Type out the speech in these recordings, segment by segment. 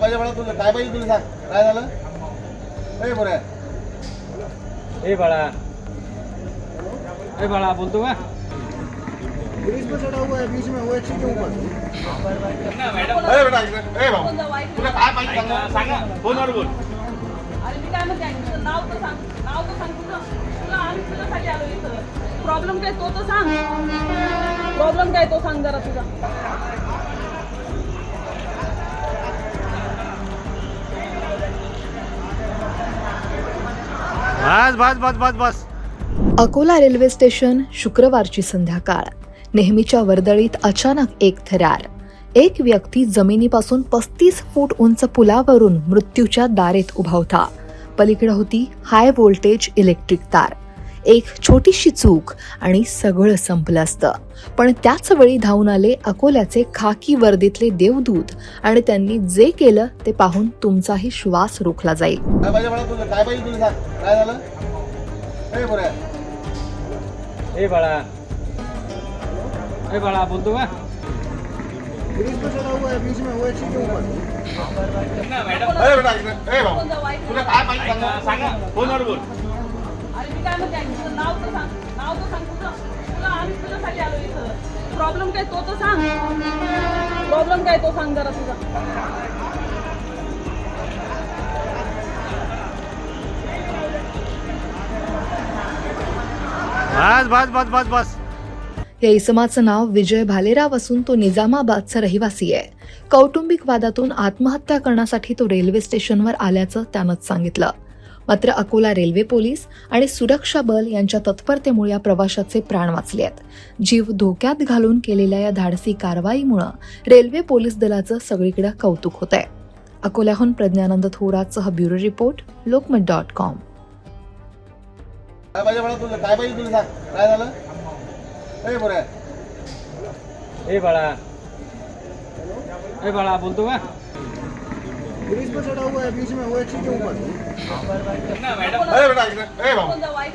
पाहिजे बाळा तुला? काय पाहिजे तुला सांग, काय झालं? ए बोऱ्या, ए बाळा बोलतो का? ब्रिज पे चढ़ा हुआ है, बीच में वो एक्सी के ऊपर। मॅडम अरे बेटा इकडे. ए भाऊ, तुला काय पाहिजे सांग ना. सांगा फोनवर बोल. अरे मी काय म्हणते आहे, तुझं नाव तर सांग तुला आम्ही तुझ्यासाठी आलो इथं. प्रॉब्लेम काय तो तर सांग. प्रॉब्लेम काय तो सांग जरा तुझा. बस. अकोला रेल्वे स्टेशन, शुक्रवारची संध्याकाळ. नेहमीच्या वर्दळीत अचानक एक थरार. एक व्यक्ती जमिनीपासून 35 फूट उंच पुलावरून मृत्यूच्या दारेत उभा होता. पलीकडे होती हाय व्होल्टेज इलेक्ट्रिक तार. एक छोटीशी चूक आणि सगळं संपलं असतं. पण त्याच वेळी धावून आले अकोल्याचे खाकी वर्दीतले देवदूत आणि त्यांनी जे केलं ते पाहून तुमचाही श्वास रोखला जाईल. काय पाहिजे बाळा तुला? काय पाहिजे तुला सांग, काय झालं? ए बोऱ्या, ए बाळा बोलतो का? ब्रिज पे चढ़ा हुआ है, बीच में वो एक्सी के ऊपर। मॅडम अरे बेटा इकडे. ए भाऊ, तुला काय पाहिजे सांग ना. सांगा फोनवर बोल. अरे मी काय म्हणते आहे, तुझं नाव तर सांग तुला आम्ही तुझ्यासाठी आलो इथं. प्रॉब्लेम काय तो तर सांग. प्रॉब्लेम काय तो सांग जरा तुझा. बस. या इसमाचं नाव विजय भालेराव असून तो निजामाबादचा रहिवासी आहे. कौटुंबिक वादातून आत्महत्या करण्यासाठी तो रेल्वे स्टेशनवर आल्याचं त्यानंच सांगितलं. मात्र अकोला रेल्वे पोलीस आणि सुरक्षा बल यांच्या तत्परतेमुळे या प्रवाशाचे प्राण वाचले आहेत. जीव धोक्यात घालून केलेल्या या धाडसी कारवाईमुळे रेल्वे पोलीस दलाचं सगळीकडे कौतुक होत आहे. अकोल्याहून प्रज्ञानंद थोरातसह ब्युरो रिपोर्ट, लोकमत.com. काय पाहिजे बाळा तुला? काय पाहिजे तुला सांग, काय झालं? ए बोऱ्या, ए बाळा बोलतो का? ब्रिज पे चढ़ा हुआ है, बीच में वो एक्सी के ऊपर। मॅडम अरे बेटा इकडे. ए भाऊ,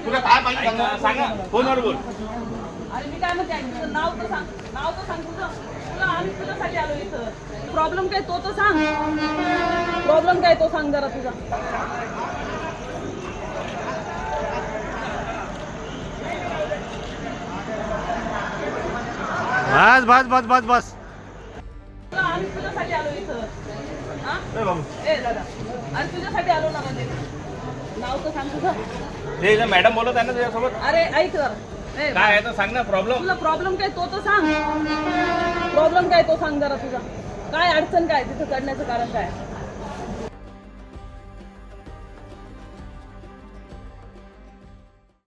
तुला काय पाहिजे सांग ना. सांगा फोनवर बोल. अरे मी काय म्हणते आहे, तुझं नाव तर सांग तुला आम्ही तुझ्यासाठी आलो इथं. प्रॉब्लेम काय तो तर सांग. प्रॉब्लेम काय तो सांग जरा तुझा. बस. तुला आम्ही तुझ्यासाठी आलो इथं. हा? ए भाऊ, ए दादा, अरे तुझ्यासाठी आलो ना. म्हणजे नाव तर सांग तुझं. ते मॅडम बोलत आहे ना तुझ्यासोबत. अरे ऐक जरा. ए, काय आहे तर सांग ना प्रॉब्लेम. तुला प्रॉब्लेम काय तो तर सांग. प्रॉब्लेम काय तो सांग जरा तुझा. काय अडचण काय, तिथं चढण्याचं कारण काय?